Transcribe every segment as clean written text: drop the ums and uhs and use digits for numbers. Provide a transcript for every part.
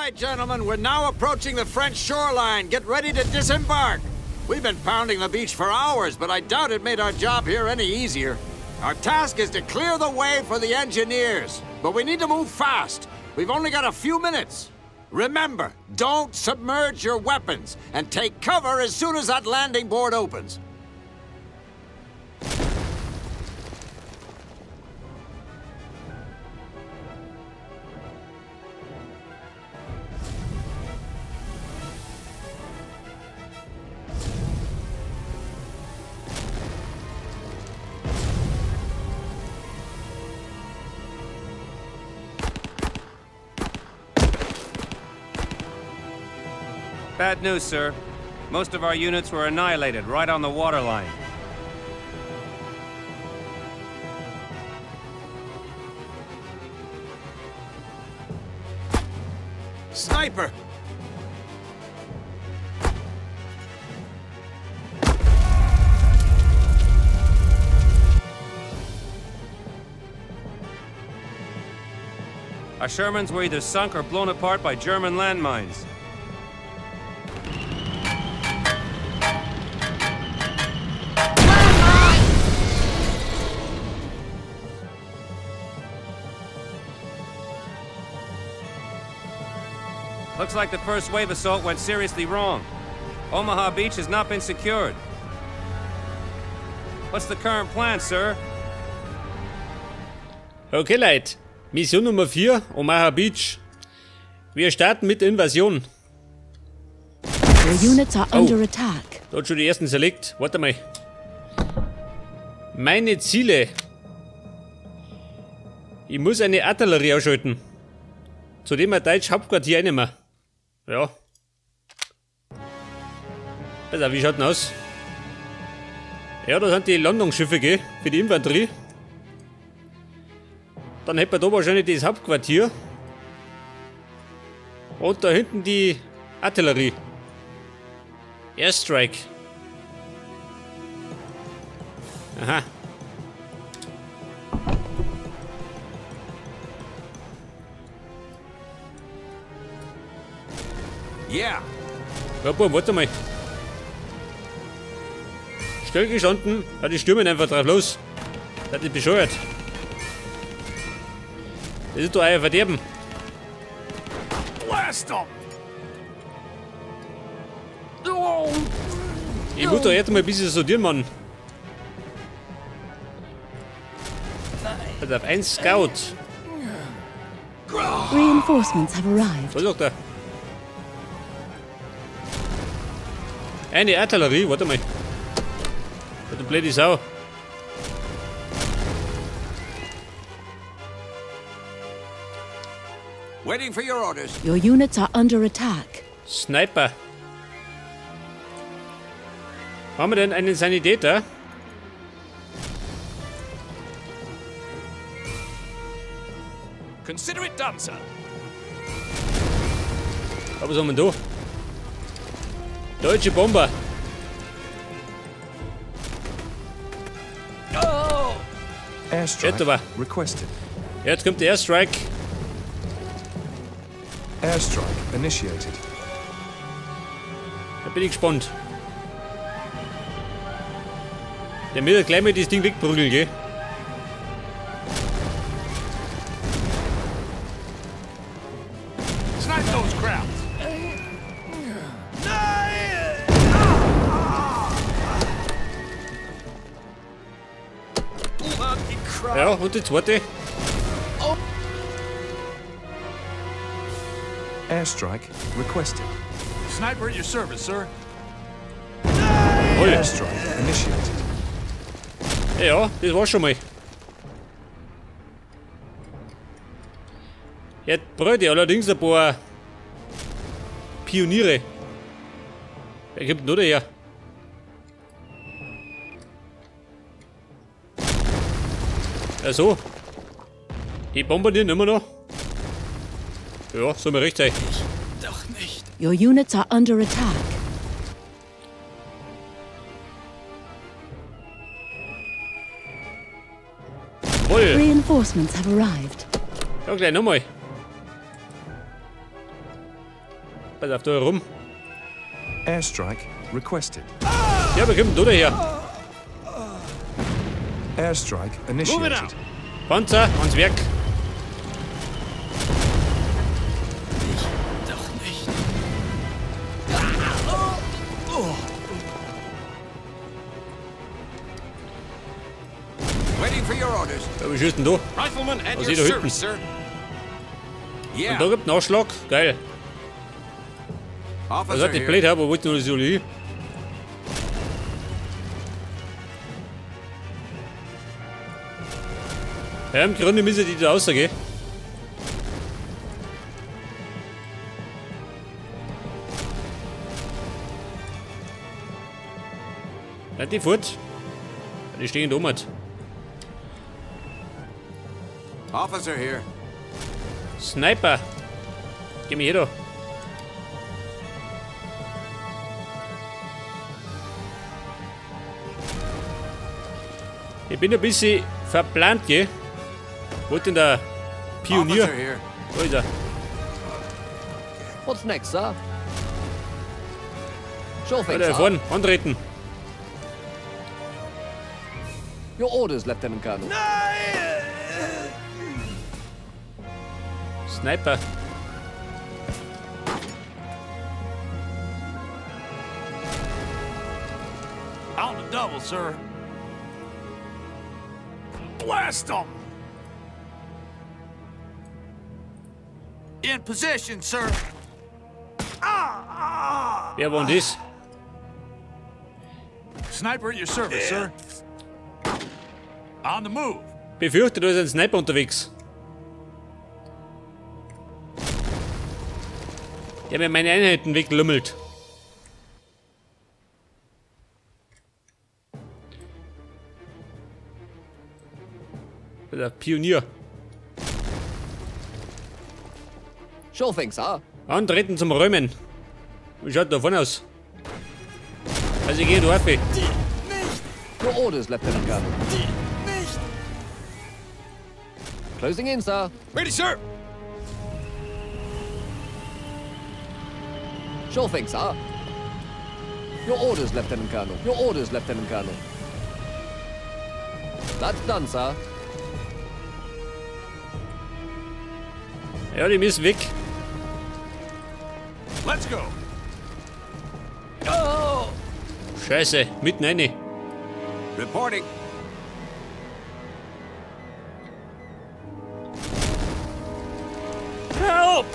right, gentlemen, we're now approaching the French shoreline. Get ready to disembark. We've been pounding the beach for hours, but I doubt it made our job here any easier. Our task is to clear the way for the engineers, but we need to move fast. We've only got a few minutes. Remember, don't submerge your weapons, and take cover as soon as that landing board opens. Bad news, sir. Most of our units were annihilated right on the waterline. Sniper! Our Shermans were either sunk or blown apart by German landmines. Looks like the first wave assault went seriously wrong. Omaha Beach has not been secured. What's the current plan, sir? Okay, Leute. Mission Nummer 4, Omaha Beach. Wir starten mit der Invasion. Your units are under attack. Da hat schon die ersten zerlegt. Warte mal. Meine Ziele. Ich muss eine Artillerie ausschalten. Zudem ein deutsches Hauptquartier einnehmen. Ja. Pass auf, wie schaut denn aus? Ja, da sind die Landungsschiffe, gell? Für die Infanterie. Dann hätten wir da wahrscheinlich das Hauptquartier. Und da hinten die Artillerie. Airstrike. Aha. Yeah. Ja, boah, warte mal. Still gestanden. Ja, die stürmen einfach drauf los. Das ist bescheuert. Das ist doch euer Verderben. Blast them! Ich muss doch erst mal ein bisschen sortieren, Mann. Also auf 1 Scout. Reinforcements have arrived. Was sagt er? Eine Artillerie, warte mal. Du blöde Sau. Waiting for your orders. Your units are under attack. Sniper. Haben wir denn einen Sanitäter? Consider it done, sir. Was haben wir da? Deutsche Bomber. Airstrike requested. Ja, jetzt kommt der Airstrike. Airstrike initiated. Da bin ich gespannt. Der will gleich mal das Ding wegprügeln, gell? Snipe those crowds. Ja, und die zweite. Airstrike requested. Sniper at your service, sir. Oh ja. Airstrike initiated. Ja, das war's schon mal. Jetzt bräuchte ich allerdings ein paar Pioniere. Wer kommt denn da her? Also, die bombardieren immer noch. Ja, soll mir recht sein. Doch nicht. Your units are under attack. Voll. Reinforcements have arrived. Ja, gleich nochmal. Pass auf, da herum. Airstrike requested. Ja, wir kommen da daher. Airstrike initiated. Panzer, ans Werk. Waiting for your orders. Ja, wie schießt denn da? Rifleman at Was your ist da service, sir. Und da gibt es einen Ausschlag. Geil. Was Officer hat die here. Blöd, wo wollte nur so liegen? Ja, im Grunde müssen die da rausgehen. Ja, die fort. Die stehen da oben. Officer here. Sniper. Geh mir hier da. Ich bin ein bisschen verplant, gell? Wo ist denn der Pionier? Officer here. Wo ist er? What's next, sir? Sure thing, Da sir. vorne, antreten. Your orders, Lieutenant Colonel. Sniper. On the double, sir. Blast them! In position, sir. Wer war denn das? Sniper at your service, sir. On the move. Befürchte, da ist ein Sniper unterwegs. Der mir meine Einheiten weglummelt. Der Pionier. Sure thing, sir. Antreten zum Räumen. Wie schaut da vorne aus? Also ich gehe da ab. Your orders, Lieutenant Colonel. Closing in, sir. Ready, sir. Sure thing, sir. Your orders, Lieutenant Colonel. Your orders, Lieutenant Colonel. That's done, sir. Ja, die müssen weg. Let's go. Scheiße, mitten rein. Reporting. Help!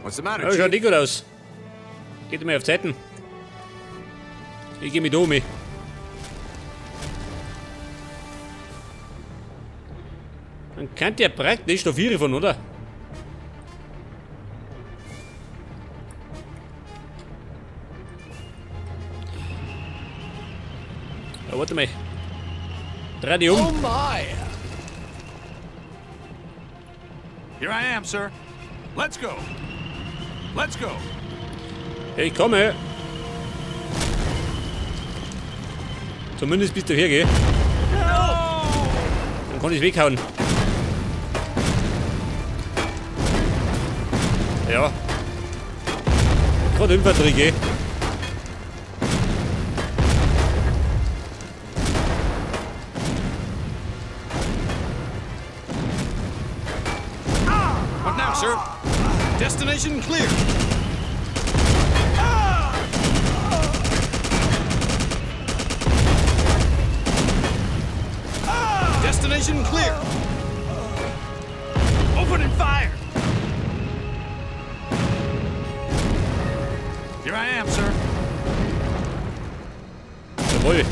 What's the matter, Ja, schaut Chief? nicht gut aus. Geht mir auf Zeiten. Ich geh mit um. Man kann ja praktisch da vier von, oder? Ja, warte mal. Dreh dich Oh um. my! Here I am, sir. Let's go. Let's go. Ich komme. Zumindest bis daher geh. Dann kann ich weghauen. Ja. Gerade Infanterie geh. What now, sir? Destination clear. Destination clear. Open fire. Here I am, sir. Jawohl.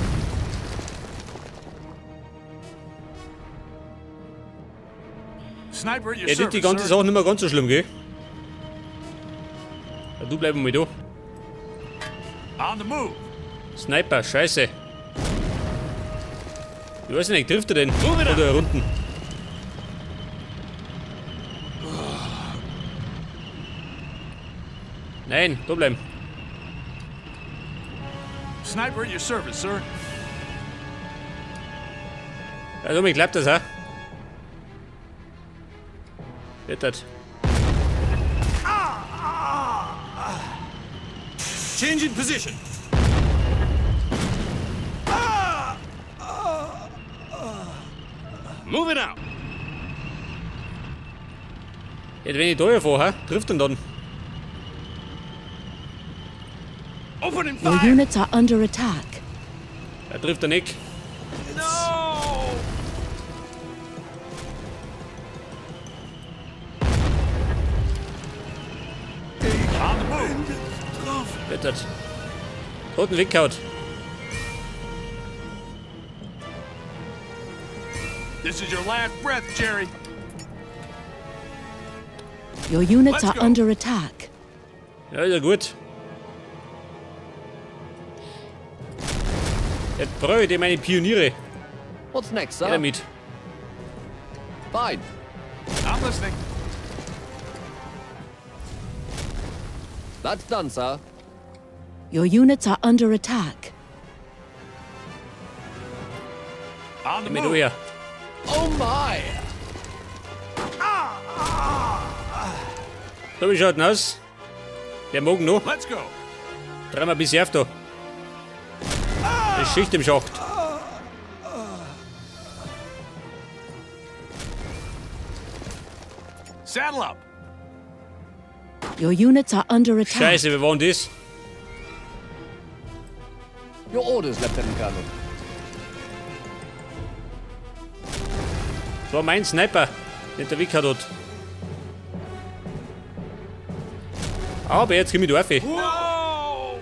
Sniper at your Er tut die service, ganze sir. Sache nicht mehr ganz so schlimm, gell? Ja, du bleib mal da. On the move. Sniper, scheiße. Ich weiß nicht, trifft er denn? Oder unten? Nein, da bleiben. Sniper at your service, sir. Also mir klappt das, ha? Wird das. Changing position. Move it out. Jetzt wenn ich da vorher, trifft ihn dann. Opening Your fire. units are under attack. Er trifft er nicht. No. On the move. Wettert. Roten weggehaut. This is your last breath, Jerry. Your units Let's are go. under attack. Ja, ist ja gut. Jetzt brauche ich meine Pioniere. What's next, Geh sir? damit. Fine. I'm listening. That's done, sir. Your units are under attack. On the Geh mit da move. her. Oh my! So, wie schaut denn aus? Der mag noch. Let's go. Dreimal bis auf da. Das ist Schicht im Schacht. Saddle up. Your units are under attack. Scheiße, wir waren das. Your orders, Lieutenant Colonel. Das war mein Sniper, den der Wicker hat. Aber jetzt komm ich da rauf. Whoa!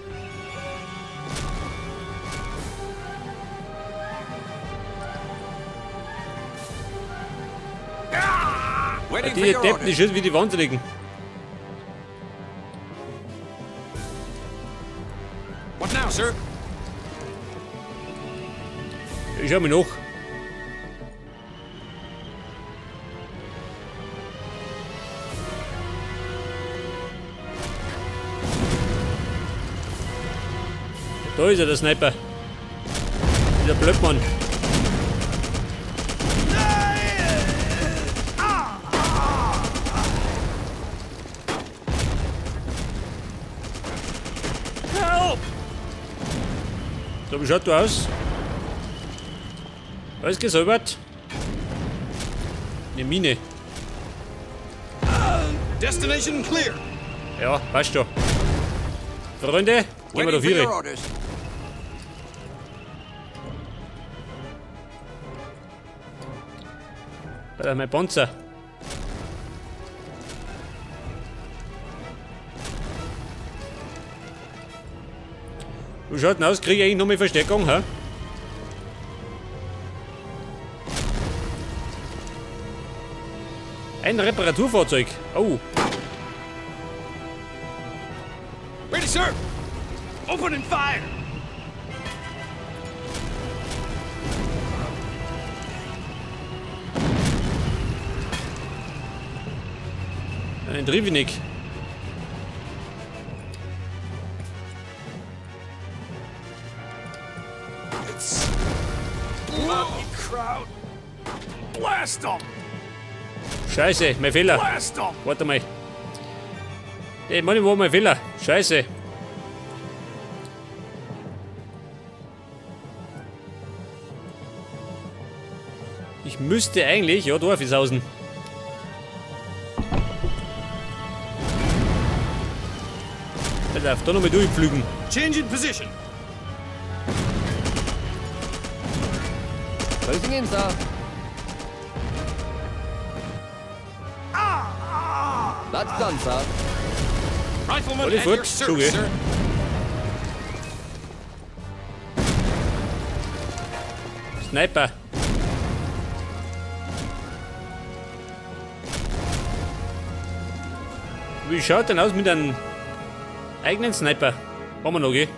Waiting for Die your Deppen, die orders. schießen wie die Wahnsinnigen. What now, sir? Ich schau mich nach. Da ist er, der Sniper. Der Blödmann. So, wie schaut du aus? Alles gesäubert? Eine Mine. Destination clear. Ja, passt schon. Freunde, gehen wir da Waiting for your vier. orders. Da ist mein Panzer. Wie schaut denn aus? Kriege ich eigentlich noch mehr Verstärkung, hä? Ein Reparaturfahrzeug. Oh, Ready, sir. Opening fire. ein Triebnik. Bloody crowd. Blast them. Scheiße, mein Fehler. Blast them. Warte mal. Ey, Mann, wo mein Fehler? Scheiße. Ich müsste eigentlich, ja, Dorfishausen. Er darf da nochmal durchpflügen. Change in position. Closing in, sir. That's done, sir. Rifleman Holy at foot, your service, Zuge. sir. Sniper. Wie schaut denn aus mit einem eigenen Sniper? Haben wir noch, gell?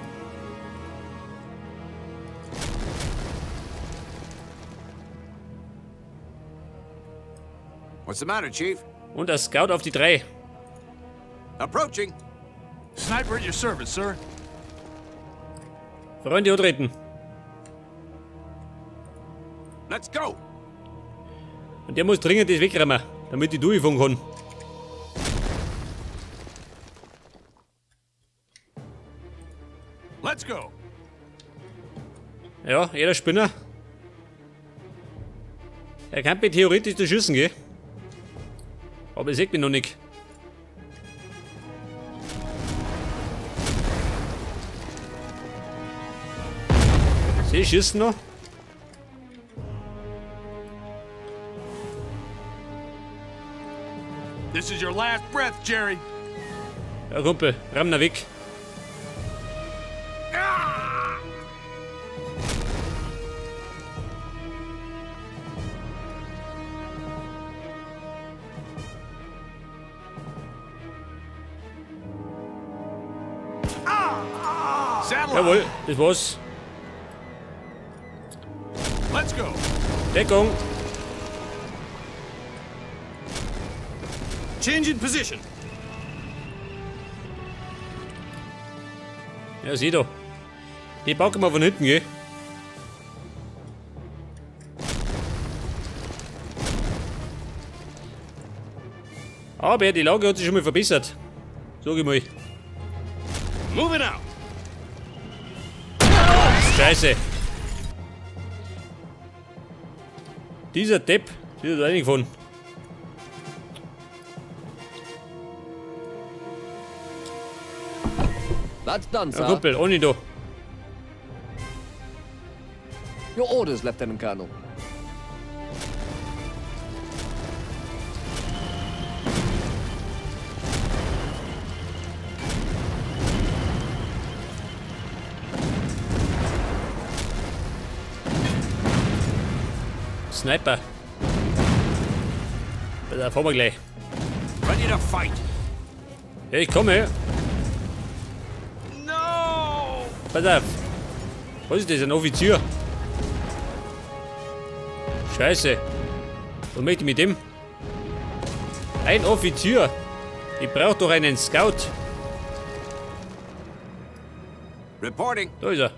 What's the matter, Chief? Und ein Scout auf die 3. Approaching. Sniper at your service, sir. Freunde antreten. Let's go. Und der muss dringend das wegräumen, damit ich durchfahren kann. Let's go. Ja, jeder Spinner. Er kann mir theoretisch zu schießen, gell? Aber er sieht mich noch nicht. Sie schießen noch. This is your last breath, Jerry. Ja, Kumpel, ramm da weg. Saddle Jawohl, up. das war's. Let's go. Deckung. Change in position. Ja, sieh doch. Die packen wir von hinten, gell? Aber die Lage hat sich schon mal verbessert. Sag ich mal. Move it out. Scheiße. Dieser Depp, der ist reingefahren. That's done, Ja, sir. Kumpel, ohne da. Your orders, Lieutenant Colonel. Sniper. Da fahren wir gleich. Ready to fight. Ja, ich komme. No. Pass auf. Was ist das? Ein Offizier? Scheiße. Was möchte ich mit dem? Ein Offizier. Ich brauche doch einen Scout. Reporting. Da ist er.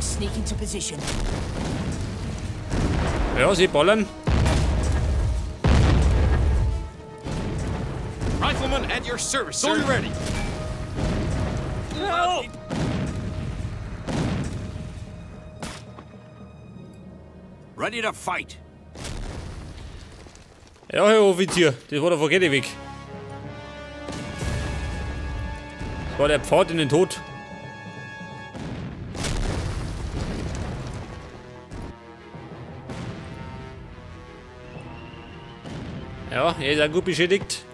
Sneak into position. Ja, sie ballern. Rifleman at your service, sir. Ready. No. Ready to fight. Ja, Herr Offizier, das war der Vergette weg. Das war der Pfad in den Tod. Ja, er ist auch gut beschädigt.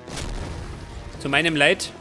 Zu meinem Leid.